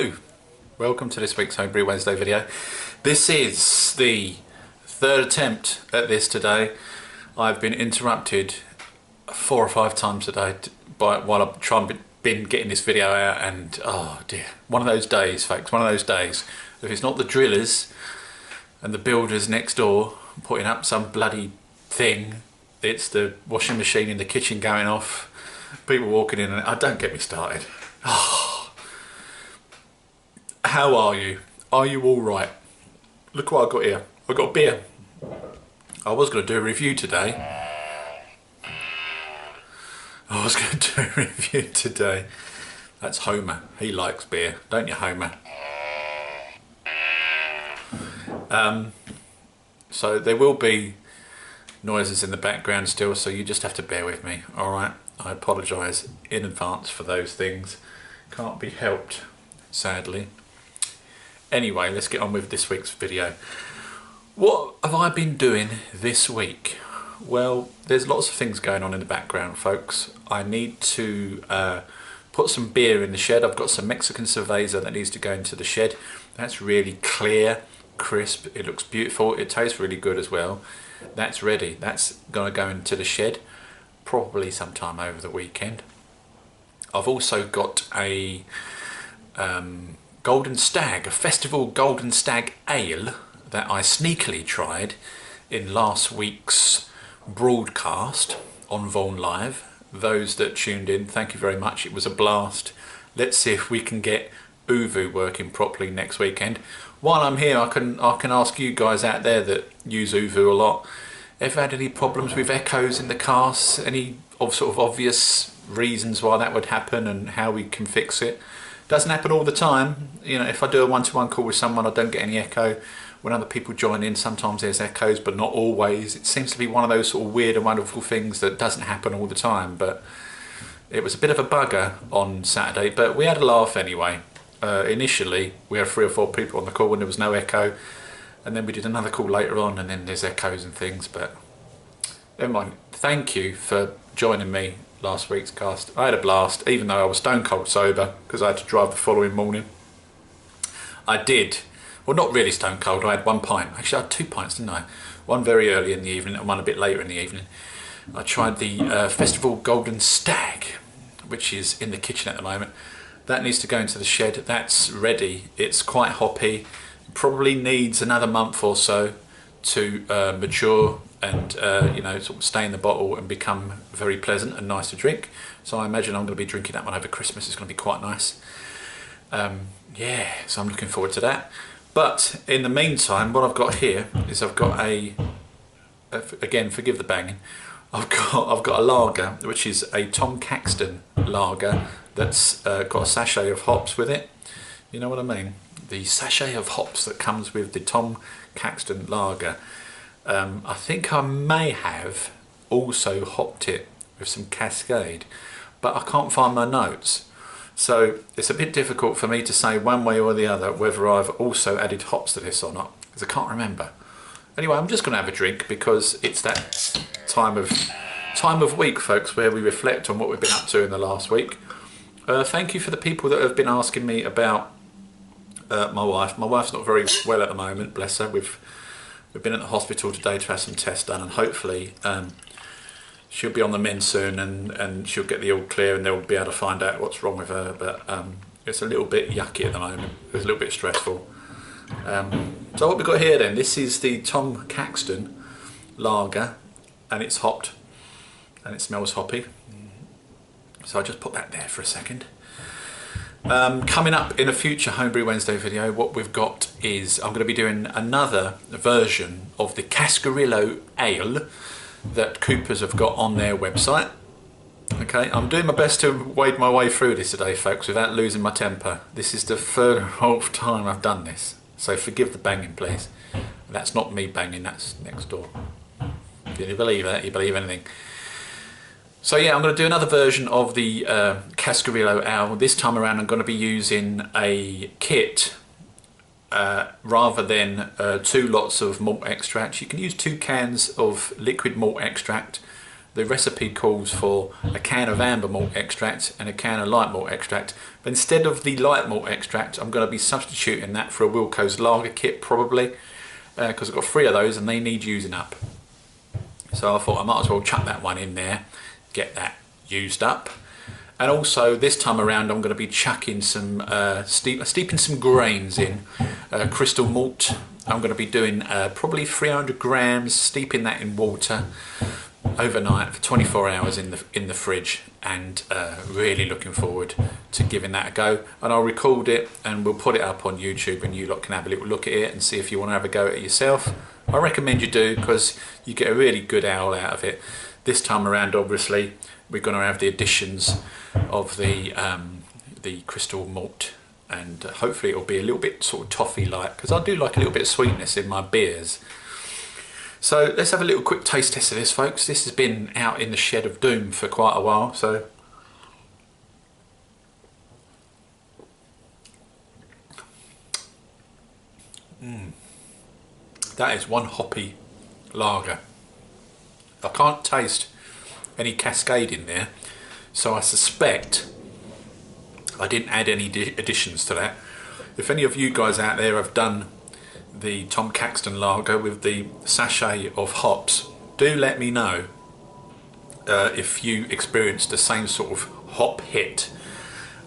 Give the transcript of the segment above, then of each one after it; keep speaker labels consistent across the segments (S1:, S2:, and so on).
S1: Hello, welcome to this week's Homebrew Wednesday video. This is the third attempt at this today. I've been interrupted 4 or 5 times today while I've been getting this video out, and oh dear, one of those days folks, one of those days. If it's not the drillers and the builders next door putting up some bloody thing, it's the washing machine in the kitchen going off, people walking in and don't get me started. Oh. How are you? Are you all right? Look what I've got here. I've got a beer. I was going to do a review today. That's Homer. He likes beer, don't you, Homer? So there will be noises in the background still, so you just have to bear with me, alright? I apologise in advance for those things. Can't be helped, sadly. Anyway, let's get on with this week's video. What have I been doing this week? Well, there's lots of things going on in the background, folks. I need to put some beer in the shed. I've got some Mexican cerveza that needs to go into the shed. That's really clear, crisp. It looks beautiful. It tastes really good as well. That's ready. That's going to go into the shed probably sometime over the weekend. I've also got a Golden Stag, a festival Golden Stag ale that I sneakily tried in last week's broadcast on Vaughan Live. Those that tuned in, thank you very much. It was a blast. Let's see if we can get Uvu working properly next weekend. While I'm here, I can ask you guys out there that use Uvu a lot, ever had any problems with echoes in the cast? Any sort of obvious reasons why that would happen and how we can fix it? Doesn't happen all the time. You know, if I do a one-to-one call with someone, I don't get any echo. When other people join in, sometimes there's echoes, but not always. It seems to be one of those sort of weird and wonderful things that doesn't happen all the time. But it was a bit of a bugger on Saturday, but we had a laugh anyway. Initially, we had 3 or 4 people on the call and there was no echo. And then we did another call later on and then there's echoes and things, but never mind. Thank you for joining me last week's cast. I had a blast, even though I was stone cold sober because I had to drive the following morning. I did, well, not really stone cold. I had 1 pint. Actually, I had 2 pints, didn't I? One very early in the evening and one a bit later in the evening. I tried the Festival Golden Stag, which is in the kitchen at the moment. That needs to go into the shed. That's ready. It's quite hoppy. Probably needs another month or so to mature and you know, sort of stay in the bottle and become very pleasant and nice to drink. So I imagine I'm going to be drinking that one over Christmas. It's going to be quite nice. Yeah, so I'm looking forward to that. But in the meantime, what I've got here is I've got again, forgive the banging, I've got a lager, which is a Tom Caxton lager that's got a sachet of hops with it. You know what I mean? The sachet of hops that comes with the Tom Caxton lager. I think I may have also hopped it with some Cascade, but I can't find my notes. So it's a bit difficult for me to say one way or the other whether I've also added hops to this or not, because I can't remember. Anyway, I'm just going to have a drink because it's that time of week, folks, where we reflect on what we've been up to in the last week. Thank you for the people that have been asking me about my wife. My wife's not very well at the moment, bless her. We've been at the hospital today to have some tests done, and hopefully she'll be on the mend soon and she'll get the all clear and they'll be able to find out what's wrong with her. But it's a little bit yucky at the moment. It's a little bit stressful. So what we've got here then, this is the Tom Caxton lager, and it's hopped and it smells hoppy. So I just put that there for a second. Coming up in a future Homebrew Wednesday video, what we've got is I'm going to be doing another version of the Cascarillo Ale that Coopers have got on their website. Okay, I'm doing my best to wade my way through this today, folks, without losing my temper. This is the 3rd or 4th time I've done this, so forgive the banging, please. That's not me banging, that's next door. Can you believe that? You believe anything? So yeah, I'm going to do another version of the Cascarillo Ale. This time around I'm going to be using a kit rather than 2 lots of malt extract. You can use 2 cans of liquid malt extract the recipe calls for a can of amber malt extract and a can of light malt extract. But instead of the light malt extract, I'm going to be substituting that for a Wilko's lager kit probably, because I've got 3 of those and they need using up. So I thought I might as well chuck that one in there, get that used up. And also this time around I'm going to be chucking some, steeping some grains in, crystal malt. I'm going to be doing probably 300 grams, steeping that in water overnight for 24 hours in the fridge, and really looking forward to giving that a go. And I'll record it and we'll put it up on YouTube, and you lot can have a little look at it and see if you want to have a go at it yourself. I recommend you do, because you get a really good ale out of it. This time around obviously we're going to have the additions of the crystal malt, and hopefully it'll be a little bit sort of toffee like, because I do like a little bit of sweetness in my beers. So let's have a little quick taste test of this, folks. This has been out in the shed of doom for quite a while, so that is one hoppy lager. I can't taste any cascade in there, so I suspect I didn't add any additions to that. If any of you guys out there have done the Tom Caxton lager with the sachet of hops, do let me know if you experienced the same sort of hop hit.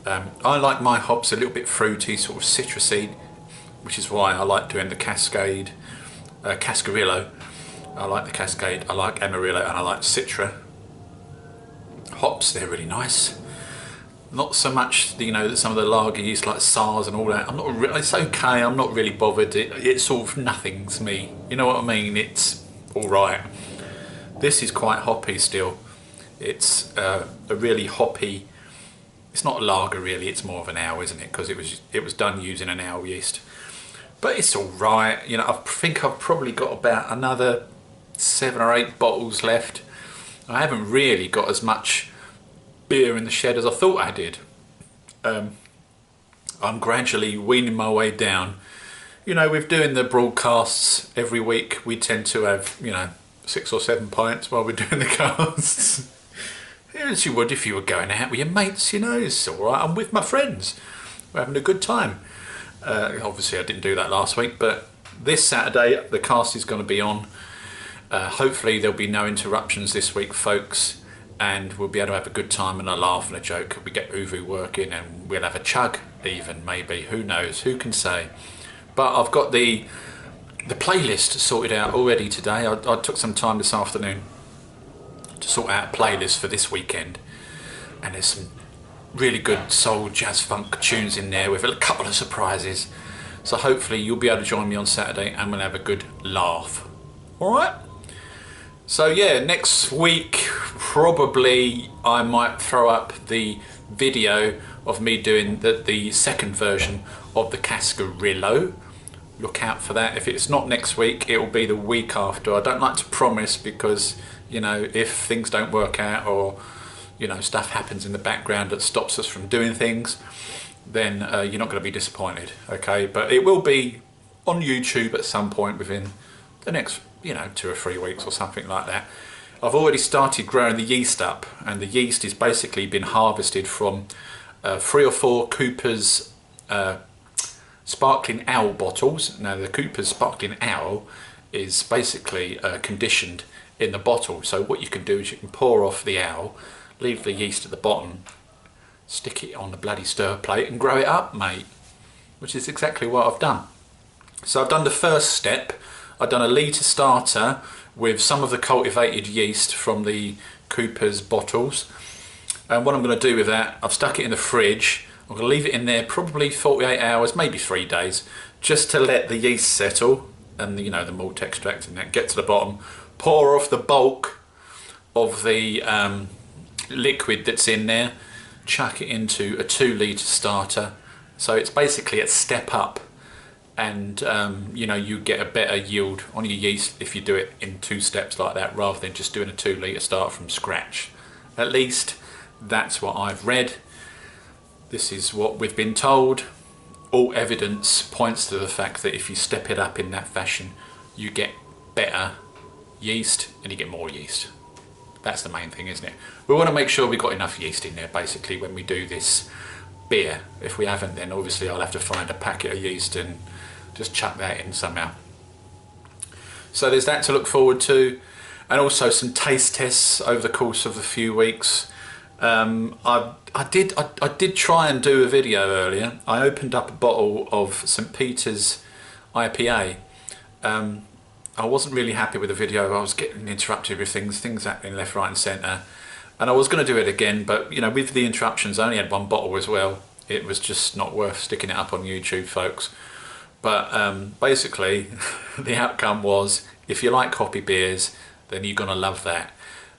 S1: I like my hops a little bit fruity, sort of citrusy, which is why I like doing the Cascade, Cascarillo. I like the Cascade, I like Amarillo, and I like Citra. Hops, they're really nice. Not so much, you know, that some of the lager yeast like SARS and all that. I'm not. It's okay. I'm not really bothered. It's sort of nothing to me. You know what I mean? It's all right. This is quite hoppy still. It's a really hoppy. It's not a lager really. It's more of an ale, isn't it? Because it was done using an ale yeast. But it's all right. You know, I think I've probably got about another 7 or 8 bottles left. I haven't really got as much beer in the shed as I thought I did. I'm gradually weaning my way down. You know, with doing the broadcasts every week, we tend to have, you know, 6 or 7 pints while we're doing the casts. As you would if you were going out with your mates, you know, it's all right. I'm with my friends. We're having a good time. Obviously, I didn't do that last week, but this Saturday, the cast is going to be on. Hopefully, there'll be no interruptions this week, folks, and we'll be able to have a good time and a laugh and a joke. We get Uvu working, and we'll have a chug even, maybe. Who knows? Who can say? But I've got the playlist sorted out already today. I took some time this afternoon to sort out a playlist for this weekend, and there's some really good soul, jazz, funk tunes in there with a couple of surprises. So hopefully you'll be able to join me on Saturday and we'll have a good laugh. Alright? So yeah, next week probably I might throw up the video of me doing the second version of the Cascarillo. Look out for that. If it's not next week, it will be the week after. I don't like to promise because, you know, if things don't work out or, you know, stuff happens in the background that stops us from doing things, then you're not going to be disappointed, okay? But it will be on YouTube at some point within the next, you know, 2 or 3 weeks or something like that. I've already started growing the yeast up, and the yeast is basically been harvested from 3 or 4 Cooper's Sparkling Owl bottles. Now the Cooper's Sparkling Owl is basically conditioned in the bottle, so what you can do is you can pour off the owl, leave the yeast at the bottom, stick it on the bloody stir plate and grow it up, mate, which is exactly what I've done. So I've done the first step. I've done a litre starter with some of the cultivated yeast from the Cooper's bottles, and what I'm going to do with that, I've stuck it in the fridge. I'm going to leave it in there probably 48 hours, maybe 3 days, just to let the yeast settle and, you know, the malt extract and that get to the bottom. Pour off the bulk of the liquid that's in there, chuck it into a 2 litre starter. So it's basically a step up, and you know, you get a better yield on your yeast if you do it in 2 steps like that rather than just doing a 2 litre start from scratch. At least that's what I've read. This is what we've been told. All evidence points to the fact that if you step it up in that fashion, you get better yeast and you get more yeast. That's the main thing, isn't it? We want to make sure we've got enough yeast in there, basically, when we do this beer. If we haven't, then obviously I'll have to find a packet of yeast and just chuck that in somehow. So there's that to look forward to, and also some taste tests over the course of a few weeks. I did try and do a video earlier. I opened up a bottle of St. Peter's IPA. I wasn't really happy with the video. I was getting interrupted with things happening left, right and centre. And I was going to do it again, but you know, with the interruptions, I only had one bottle as well. It was just not worth sticking it up on YouTube, folks. But basically, the outcome was, if you like hoppy beers, then you're going to love that.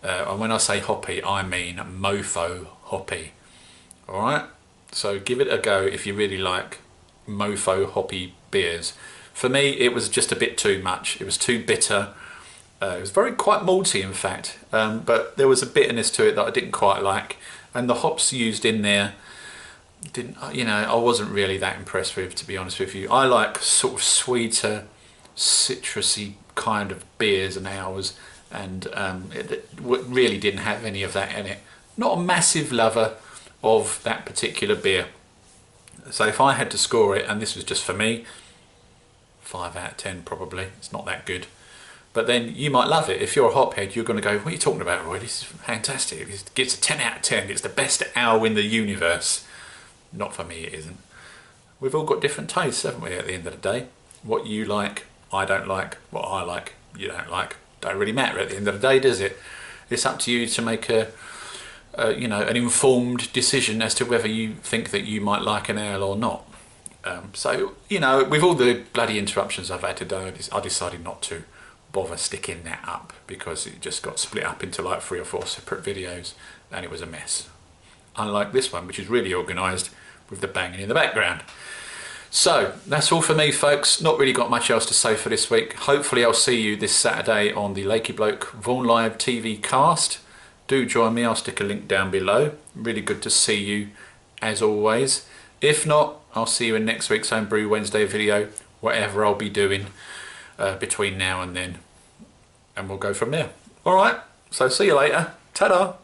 S1: And when I say hoppy, I mean mofo hoppy. Alright? So give it a go if you really like mofo hoppy beers. For me, it was just a bit too much. It was too bitter. It was quite malty, in fact. But there was a bitterness to it that I didn't quite like. And the hops used in there, I wasn't really that impressed with, to be honest with you. I like sort of sweeter, citrusy kind of beers and ales, and it really didn't have any of that in it. Not a massive lover of that particular beer. So if I had to score it, and this was just for me, 5 out of 10 probably. It's not that good. But then you might love it. If you're a hophead, you're going to go, what are you talking about, Roy? This is fantastic. It gets a 10 out of 10. It's the best ale in the universe. Not for me, it isn't. We've all got different tastes, haven't we, at the end of the day? What you like, I don't like. What I like, you don't like. Don't really matter at the end of the day, does it? It's up to you to make an informed decision as to whether you think that you might like an ale or not. So, with all the bloody interruptions I've had today, I decided not to bother sticking that up, because it just got split up into like 3 or 4 separate videos, and it was a mess. Unlike this one, which is really organised with the banging in the background. So that's all for me, folks. Not really got much else to say for this week. Hopefully I'll see you this Saturday on the Lakey Bloke Vaughan Live TV cast. Do join me, I'll stick a link down below. Really good to see you as always. If not, I'll see you in next week's Homebrew Wednesday video, whatever I'll be doing between now and then, and we'll go from there. Alright, so see you later. Ta-da!